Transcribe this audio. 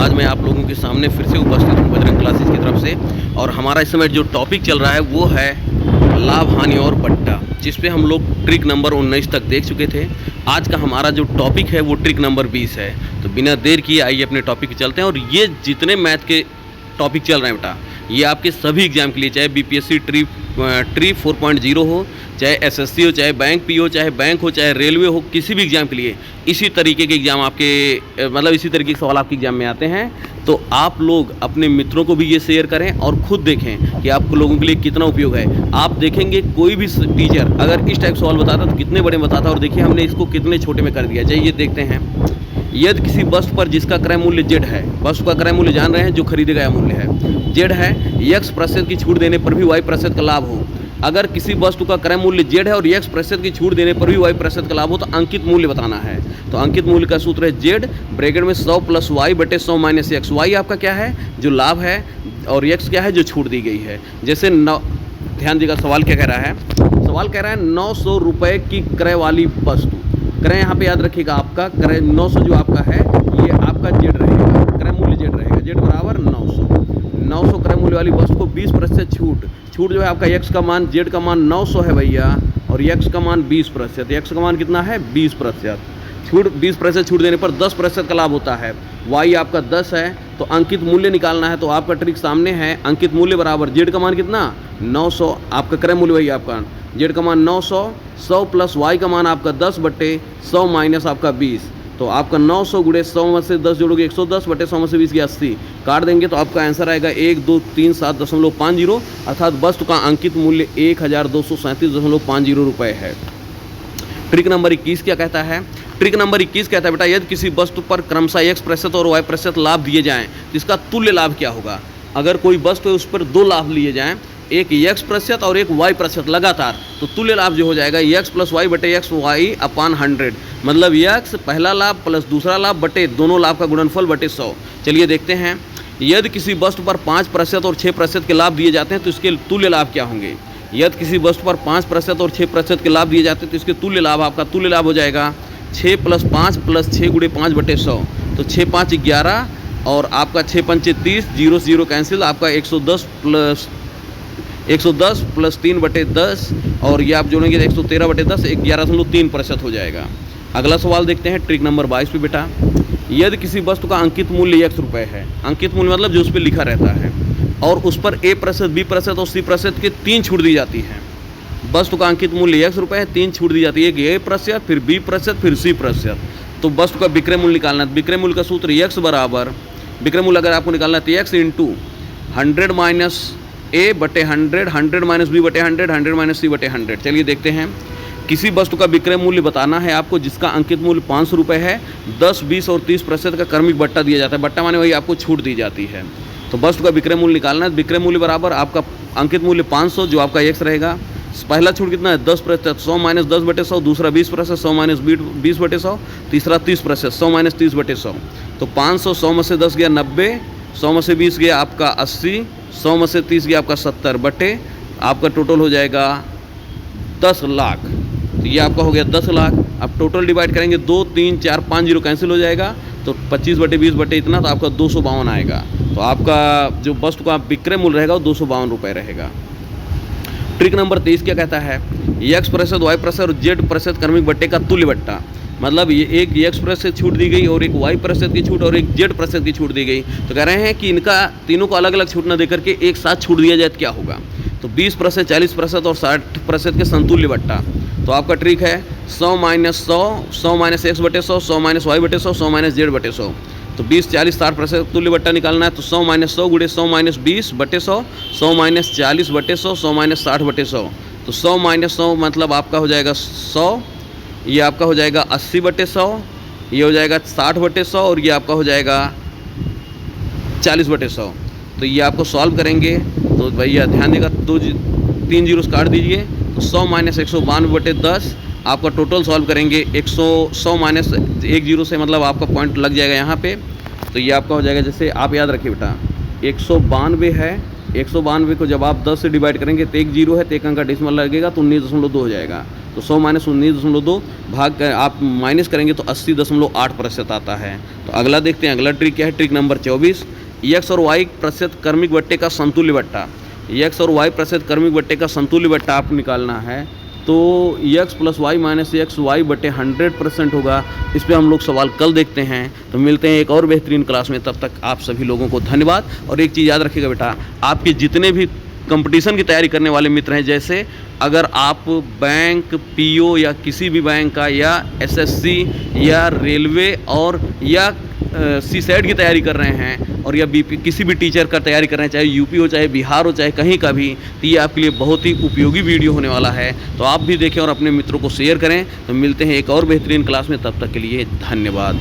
आज मैं आप लोगों के सामने फिर से उपस्थित हूँ बजरंग क्लासेस की तरफ से। और हमारा इस समय जो टॉपिक चल रहा है वो है लाभ हानि और बट्टा, जिस पे हम लोग ट्रिक नंबर 19 तक देख चुके थे। आज का हमारा जो टॉपिक है वो ट्रिक नंबर 20 है। तो बिना देर किए आइए अपने टॉपिक पे चलते हैं। और ये जितने मैथ के टॉपिक चल रहे हैं बेटा, ये आपके सभी एग्जाम के लिए, चाहे बीपीएससी ट्री 4.0 हो, चाहे एसएससी हो, चाहे बैंक पी हो, चाहे बैंक हो, चाहे रेलवे हो, किसी भी एग्ज़ाम के लिए इसी तरीके के एग्ज़ाम आपके मतलब इसी तरीके के सवाल आपके एग्ज़ाम में आते हैं। तो आप लोग अपने मित्रों को भी ये शेयर करें और ख़ुद देखें कि आप लोगों के लिए कितना उपयोग है। आप देखेंगे कोई भी टीचर अगर इस टाइप सवाल बताता तो कितने बड़े बताता, और देखिए हमने इसको कितने छोटे में कर दिया। चाहिए देखते हैं। यदि किसी वस्तु पर जिसका क्रय मूल्य जेड है, वस्तु का क्रय मूल्य जान रहे हैं, जो खरीदे गया मूल्य है जेड है, x% की छूट देने पर भी y% का लाभ हो। अगर किसी वस्तु का क्रय मूल्य जेड है और x% की छूट देने पर भी y% का लाभ हो तो अंकित मूल्य बताना है। तो अंकित मूल्य का सूत्र है जेड ब्रैकेट में 100 + y बटे 100 - x। y आपका क्या है, जो लाभ है, और x क्या है, जो छूट दी गई है। जैसे ध्यान दीजिएगा सवाल क्या कह रहा है। सवाल कह रहा है 900 रुपये की क्रय वाली वस्तु, क्रय यहाँ पे याद रखिएगा, आपका क्रय 900 जो आपका है ये आपका जेड रहेगा, क्रय मूल्य जेड रहेगा, जेड बराबर 900 क्रय मूल्य वाली वस्तु को 20% छूट जो है आपका x का मान, जेड का मान 900 है भैया, और x का मान 20%, x का मान कितना है 20%। छूट 20% छूट देने पर 10% का लाभ होता है। y आपका 10 है तो अंकित मूल्य निकालना है। तो आपका ट्रिक सामने है, अंकित मूल्य बराबर जेड का मान कितना 900, आपका क्रय मूल्य वही आपका जेड का मान 900, 100 + y का मान आपका 10 बटे 100 - आपका 20। तो आपका 900 × 100 में से 10 जोड़ोगे 110 बटे 100 में से 20 की 80 काट देंगे तो आपका आंसर आएगा 1237.50, अर्थात वस्तु का अंकित मूल्य 1237.50 रुपये है। ट्रिक नंबर 21 क्या कहता है। ट्रिक नंबर 21 कहता है बेटा, यदि किसी वस्तु पर क्रमशः x% और y% लाभ दिए जाएं तो इसका तुल्य लाभ क्या होगा। अगर कोई वस्तु है उस पर दो लाभ लिए जाएं, एक x% और एक y% लगातार, तो तुल्य लाभ जो हो जाएगा x + y बटे x y/100, मतलब x पहला लाभ प्लस दूसरा लाभ बटे दोनों लाभ का गुणनफल बटे 100। चलिए देखते हैं। यदि किसी वस्तु पर 5% और 6% के लाभ दिए जाते हैं तो इसके तुल्य लाभ क्या होंगे। यदि किसी वस्तु पर 5% और 6% के लाभ दिए जाते हैं तो इसके तुल्य लाभ, आपका तुल्य लाभ हो जाएगा 6 + 5 + 6 × 5 बटे 100। तो 6 × 5 = 11 और आपका 6 × 5 = 30, 0 0 कैंसिल, आपका 110 + 3 बटे 10, और ये आप जोड़ेंगे 113 बटे 10, 11.3% हो जाएगा। अगला सवाल देखते हैं ट्रिक नंबर 22 पे बेटा। यदि किसी वस्तु का अंकित मूल्य x रुपये है, अंकित मूल्य मतलब जो उस पर लिखा रहता है, और उस पर a%, b% और c% के 3 छूट दी जाती है। वस्तु का अंकित मूल्य x रुपये है, 3 छूट दी जाती है, एक a%, फिर b%, फिर c%। तो वस्तु का विक्रय मूल्य निकालना है। विक्रय मूल्य का सूत्र x बराबर, विक्रय मूल्य अगर आपको निकालना है तो x × 100 - a बटे 100, 100 - b बटे 100, 100 - c बटे 100। चलिए देखते हैं। किसी वस्तु का विक्रय मूल्य बताना है आपको जिसका अंकित मूल्य 500 रुपये है, 10, 20 और 30% का क्रमिक बट्टा दिया जाता है। बट्टा माने वही आपको छूट दी जाती है। तो वस्तु का विक्रय मूल्य निकालना है। विक्रय मूल्य बराबर आपका अंकित मूल्य 500 जो आपका x रहेगा, पहला छूट कितना है 10%, 100 - 10 बटे 100, दूसरा 20%, 100 - 20 बटे 100, तीसरा 30%, 100 - 30 बटे 100। तो 500, 100 में से 10 गया 90, 100 में से 20 गया आपका 80, 100 में से 30 गया आपका 70 बटे आपका टोटल हो जाएगा 10 लाख। तो ये आपका हो गया 10 लाख। अब टोटल डिवाइड करेंगे 2, 3, 4, 5 0 कैंसिल हो जाएगा, तो 25 बटे 20 बटे इतना, तो आपका 252 आएगा। तो आपका जो वस्तु का विक्रय मूल्य रहेगा वो 252 रुपये रहेगा। ट्रिक नंबर 23 क्या कहता है। x%, y% और z% क्रमिक बट्टे का तुल्य बट्टा, मतलब ये एक x% छूट दी गई और एक y% की छूट और एक z% की छूट दी गई। तो कह रहे हैं कि इनका तीनों को अलग अलग छूट न देकर के एक साथ छूट दिया जाए तो क्या होगा। तो 20%, 40% और 60% के संतुल्य बट्टा। तो आपका ट्रिक है 100 - 100, 100 - x बटे 100, 100 - y बटे 100, 100 - z बटे 100। तो 20, 40, 60% तुल्य बट्टा निकालना है। तो 100 - 100 × 100 - 20 बटे 100, 100 - 40 बटे 100, 100 - 60 बटे 100। तो 100 - 100 मतलब आपका हो जाएगा 100, ये आपका हो जाएगा 80 बटे 100, ये हो जाएगा 60 बटे 100, और ये आपका हो जाएगा 40 बटे 100। तो ये आपको सॉल्व करेंगे तो भैया ध्यान देगा, 3 जीरो काट दीजिए। तो 100 - 192 बटे 10, आपका टोटल सॉल्व करेंगे 100 - 1 जीरो से, मतलब आपका पॉइंट लग जाएगा यहाँ पे। तो ये आपका हो जाएगा, जैसे आप याद रखिए बेटा 192 है 192 को जब आप 10 से डिवाइड करेंगे तो एक जीरो है, तो एक अंक का डेसिमल लगेगा तो 19.2 हो जाएगा। तो 100 माइनस 19.2 भाग आप माइनस करेंगे तो 80.8% आता है। तो अगला देखते हैं, अगला ट्रिक क्या है, ट्रिक नंबर 24, एक्स और वाई प्रतिशत क्रमिक बट्टे का संतुल्य बट्टा। एक्स और वाई प्रतिशत क्रमिक बट्टे का संतुल्य बट्टा आप निकालना है, तो X plus Y minus X Y बटे 100% होगा। इस पर हम लोग सवाल कल देखते हैं। तो मिलते हैं एक और बेहतरीन क्लास में, तब तक आप सभी लोगों को धन्यवाद। और एक चीज़ याद रखिएगा बेटा, आपके जितने भी कंपटीशन की तैयारी करने वाले मित्र हैं, जैसे अगर आप बैंक, पीओ या किसी भी बैंक का, या एसएससी या रेलवे और या सीसैट की तैयारी कर रहे हैं, और या बीपी किसी भी टीचर का तैयारी कर रहे हैं, चाहे यूपी हो, चाहे बिहार हो, चाहे कहीं का भी, तो ये आपके लिए बहुत ही उपयोगी वीडियो होने वाला है। तो आप भी देखें और अपने मित्रों को शेयर करें। तो मिलते हैं एक और बेहतरीन क्लास में, तब तक के लिए धन्यवाद।